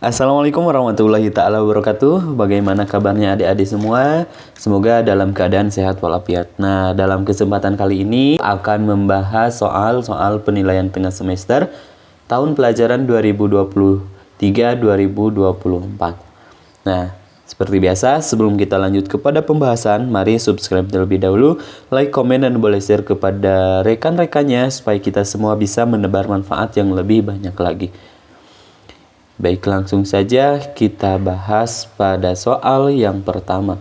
Assalamualaikum warahmatullahi taala wabarakatuh. Bagaimana kabarnya adik-adik semua? Semoga dalam keadaan sehat walafiat. Nah, dalam kesempatan kali ini akan membahas soal penilaian tengah semester tahun pelajaran 2023-2024. Nah, seperti biasa, sebelum kita lanjut kepada pembahasan, mari subscribe terlebih dahulu, like, komen, dan boleh share kepada rekan-rekannya supaya kita semua bisa menebar manfaat yang lebih banyak lagi. Baik, langsung saja kita bahas pada soal yang pertama.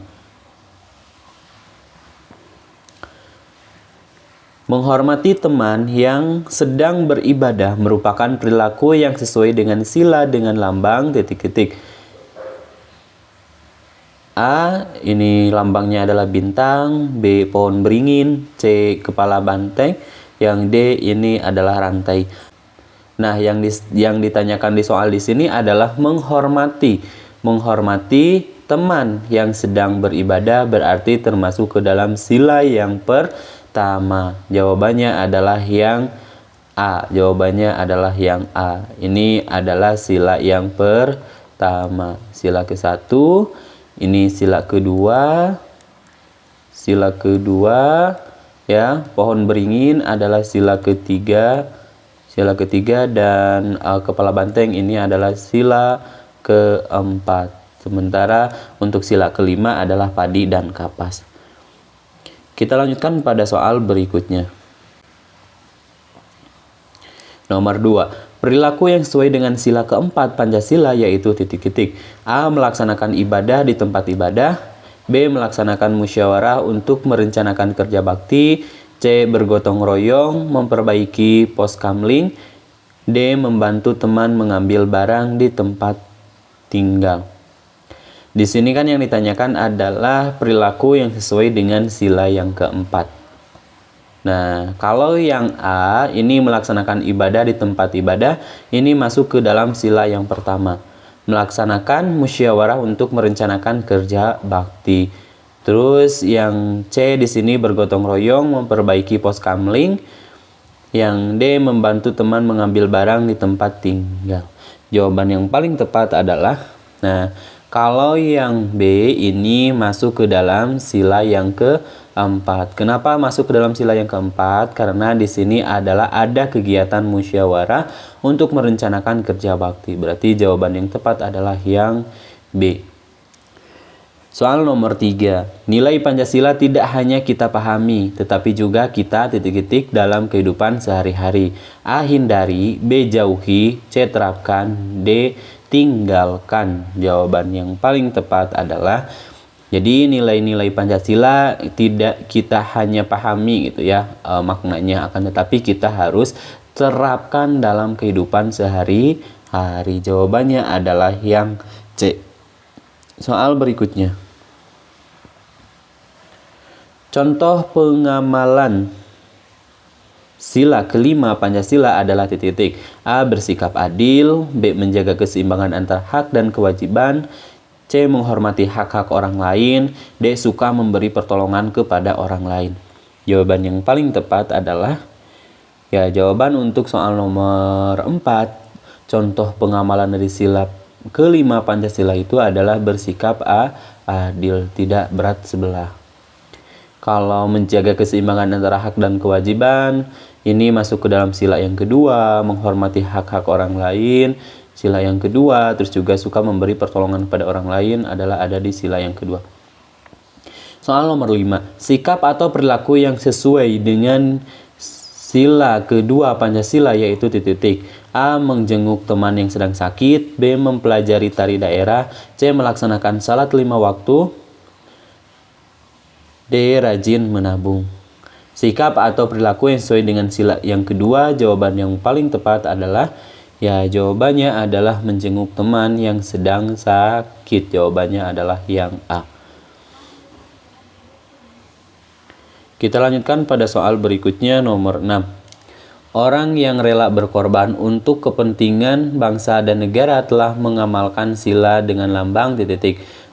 Menghormati teman yang sedang beribadah merupakan perilaku yang sesuai dengan sila dengan lambang ... A. Ini lambangnya adalah bintang, B. Pohon beringin, C. Kepala banteng, yang D. Ini adalah rantai. Nah, yang ditanyakan di soal di sini adalah menghormati teman yang sedang beribadah berarti termasuk ke dalam sila yang pertama. Jawabannya adalah yang A. Ini adalah sila yang pertama. Sila ke-1, ini sila kedua. Ya, pohon beringin adalah sila ketiga. Dan kepala banteng ini adalah sila keempat. Sementara untuk sila kelima adalah padi dan kapas. Kita lanjutkan pada soal berikutnya. Nomor 2. Perilaku yang sesuai dengan sila keempat Pancasila yaitu ... A. Melaksanakan ibadah di tempat ibadah. B. Melaksanakan musyawarah untuk merencanakan kerja bakti. C. Bergotong royong memperbaiki pos kamling. D. Membantu teman mengambil barang di tempat tinggal. Di sini kan yang ditanyakan adalah perilaku yang sesuai dengan sila yang keempat. Nah, kalau yang A ini melaksanakan ibadah di tempat ibadah, ini masuk ke dalam sila yang pertama. Melaksanakan musyawarah untuk merencanakan kerja bakti. Terus yang C di sini bergotong royong memperbaiki pos kamling. Yang D membantu teman mengambil barang di tempat tinggal. Jawaban yang paling tepat adalah, nah, kalau yang B ini masuk ke dalam sila yang keempat. Kenapa masuk ke dalam sila yang keempat? Karena di sini adalah ada kegiatan musyawarah untuk merencanakan kerja bakti. Berarti jawaban yang tepat adalah yang B. Soal nomor 3. Nilai Pancasila tidak hanya kita pahami, tetapi juga kita ... dalam kehidupan sehari-hari. A. Hindari, B. Jauhi, C. Terapkan, D. Tinggalkan. Jawaban yang paling tepat adalah, jadi nilai-nilai Pancasila tidak kita hanya pahami gitu ya, maknanya, akan tetapi kita harus terapkan dalam kehidupan sehari-hari. Jawabannya adalah yang C. Soal berikutnya. Contoh pengamalan sila kelima Pancasila adalah ... A. Bersikap adil. B. Menjaga keseimbangan antara hak dan kewajiban. C. Menghormati hak-hak orang lain. D. Suka memberi pertolongan kepada orang lain. Jawaban yang paling tepat adalah, ya, jawaban untuk soal nomor 4. Contoh pengamalan dari sila kelima Pancasila itu adalah bersikap adil, tidak berat sebelah. Kalau menjaga keseimbangan antara hak dan kewajiban, ini masuk ke dalam sila yang kedua, menghormati hak-hak orang lain, sila yang kedua, terus juga suka memberi pertolongan kepada orang lain adalah ada di sila yang kedua. Soal nomor 5. Sikap atau perilaku yang sesuai dengan sila kedua Pancasila yaitu ... A. Menjenguk teman yang sedang sakit. B. Mempelajari tari daerah. C. Melaksanakan salat 5 waktu. D. Rajin menabung. Sikap atau perilaku yang sesuai dengan sila yang kedua, jawaban yang paling tepat adalah, ya, jawabannya adalah menjenguk teman yang sedang sakit. Jawabannya adalah yang A. Kita lanjutkan pada soal berikutnya, nomor 6. Orang yang rela berkorban untuk kepentingan bangsa dan negara telah mengamalkan sila dengan lambang ...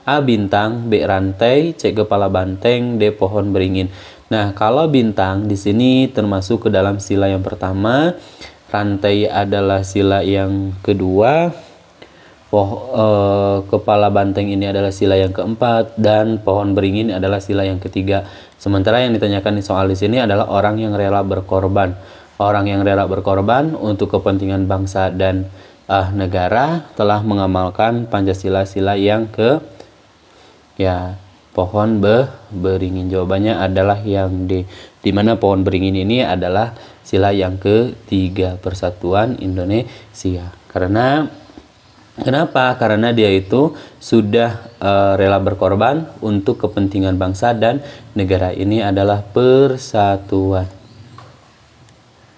A. Bintang, B. Rantai, C. Kepala banteng, D. Pohon beringin. Nah, kalau bintang di sini termasuk ke dalam sila yang pertama, rantai adalah sila yang kedua, kepala banteng ini adalah sila yang keempat, dan pohon beringin adalah sila yang ketiga. Sementara yang ditanyakan di soal di sini adalah orang yang rela berkorban. Orang yang rela berkorban untuk kepentingan bangsa dan negara telah mengamalkan Pancasila sila yang pohon beringin. Jawabannya adalah yang D, di mana pohon beringin ini adalah sila yang ketiga, Persatuan Indonesia. Kenapa? Karena dia itu sudah rela berkorban untuk kepentingan bangsa dan negara. Ini adalah persatuan.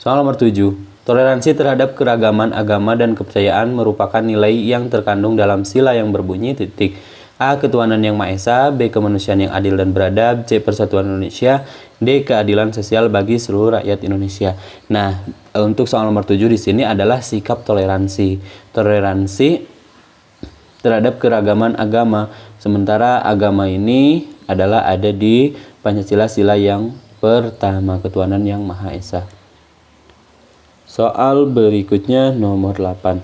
Soal nomor 7. Toleransi terhadap keragaman agama dan kepercayaan merupakan nilai yang terkandung dalam sila yang berbunyi titik. A. Ketuhanan yang Maha Esa. B. Kemanusiaan yang adil dan beradab. C. Persatuan Indonesia. D. Keadilan sosial bagi seluruh rakyat Indonesia. Nah, untuk soal nomor 7 di sini adalah sikap toleransi. Toleransi terhadap keragaman agama. Sementara agama ini adalah ada di Pancasila sila yang pertama, ketuhanan yang Maha Esa. Soal berikutnya nomor 8.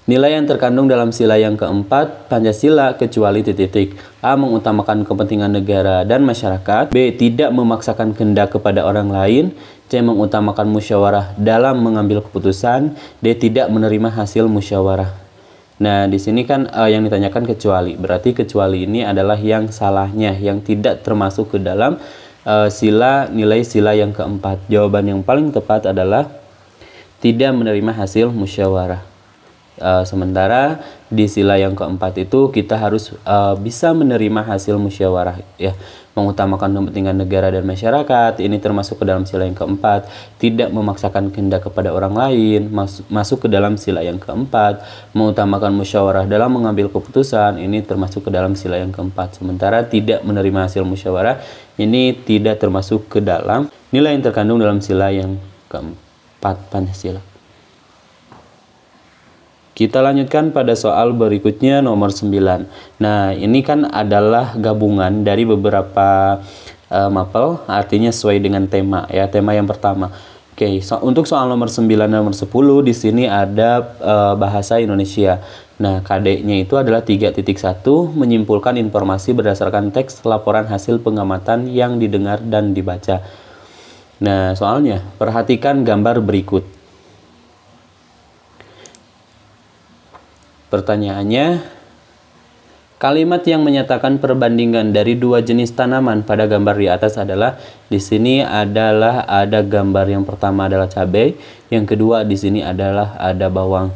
Nilai yang terkandung dalam sila yang keempat Pancasila kecuali titik. A. Mengutamakan kepentingan negara dan masyarakat. B. Tidak memaksakan kehendak kepada orang lain. C. Mengutamakan musyawarah dalam mengambil keputusan. D. Tidak menerima hasil musyawarah. Nah, di sini kan yang ditanyakan kecuali. Berarti kecuali ini adalah yang salahnya, yang tidak termasuk ke dalam nilai sila yang keempat. Jawaban yang paling tepat adalah tidak menerima hasil musyawarah. Sementara di sila yang keempat itu kita harus bisa menerima hasil musyawarah, ya. Mengutamakan kepentingan negara dan masyarakat, ini termasuk ke dalam sila yang keempat. Tidak memaksakan kehendak kepada orang lain, masuk ke dalam sila yang keempat. Mengutamakan musyawarah dalam mengambil keputusan, ini termasuk ke dalam sila yang keempat. Sementara tidak menerima hasil musyawarah, ini tidak termasuk ke dalam nilai yang terkandung dalam sila yang keempat Pancasila. Kita lanjutkan pada soal berikutnya nomor 9. Nah, ini kan adalah gabungan dari beberapa mapel, artinya sesuai dengan tema, ya. Tema yang pertama. Oke, untuk soal nomor 9 dan nomor 10 di sini ada bahasa Indonesia. Nah, KD-nya itu adalah 3.1, menyimpulkan informasi berdasarkan teks laporan hasil pengamatan yang didengar dan dibaca. Nah, soalnya perhatikan gambar berikut. Pertanyaannya, kalimat yang menyatakan perbandingan dari dua jenis tanaman pada gambar di atas adalah, di sini adalah ada gambar yang pertama adalah cabai, yang kedua di sini adalah ada bawang.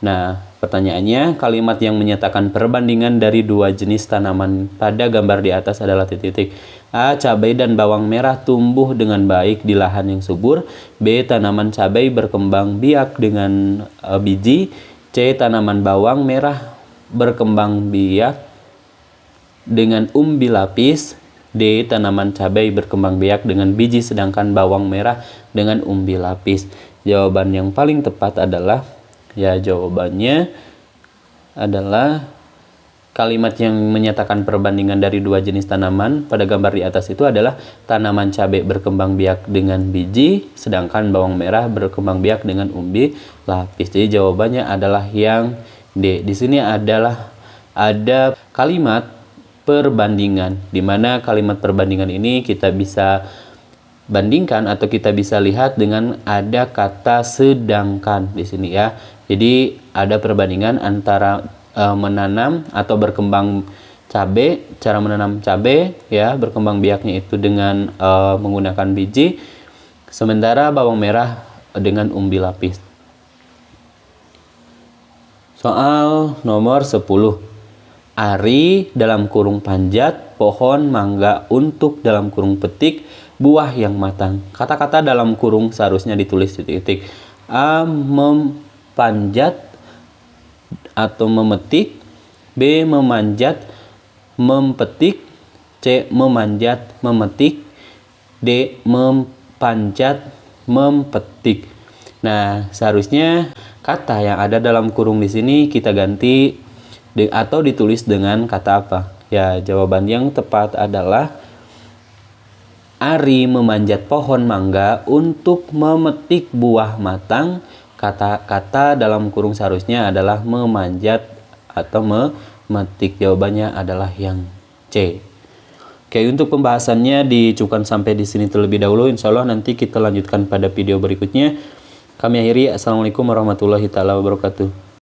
Nah, pertanyaannya, kalimat yang menyatakan perbandingan dari dua jenis tanaman pada gambar di atas adalah titik-titik. A. Cabai dan bawang merah tumbuh dengan baik di lahan yang subur. B. Tanaman cabai berkembang biak dengan biji. C. Tanaman bawang merah berkembang biak dengan umbi lapis. D. Tanaman cabai berkembang biak dengan biji sedangkan bawang merah dengan umbi lapis. Jawaban yang paling tepat adalah, jawabannya adalah kalimat yang menyatakan perbandingan dari dua jenis tanaman pada gambar di atas itu adalah tanaman cabai berkembang biak dengan biji, sedangkan bawang merah berkembang biak dengan umbi lapis. Jadi jawabannya adalah yang D. Di sini adalah ada kalimat perbandingan, di mana kalimat perbandingan ini kita bisa bandingkan atau kita bisa lihat dengan ada kata sedangkan di sini, ya. Jadi ada perbandingan antara menanam atau berkembang cabai, cara menanam cabai, ya, berkembang biaknya itu dengan menggunakan biji, sementara bawang merah dengan umbi lapis. Soal nomor 10. Ari dalam kurung panjat, pohon mangga untuk dalam kurung petik, buah yang matang. Kata-kata dalam kurung seharusnya ditulis titik-titik. A. Mempanjat atau memetik. B. Memanjat mempetik. C. Memanjat memetik. D. Mempanjat mempetik. Nah, seharusnya kata yang ada dalam kurung di sini kita ganti atau ditulis dengan kata apa? Ya, jawaban yang tepat adalah Ari memanjat pohon mangga untuk memetik buah matang kata-kata dalam kurung seharusnya adalah memanjat atau memetik. Jawabannya adalah yang C. Oke, untuk pembahasannya dicukupkan sampai di sini terlebih dahulu. Insya Allah nanti kita lanjutkan pada video berikutnya. Kami akhiri. Assalamualaikum warahmatullahi wabarakatuh.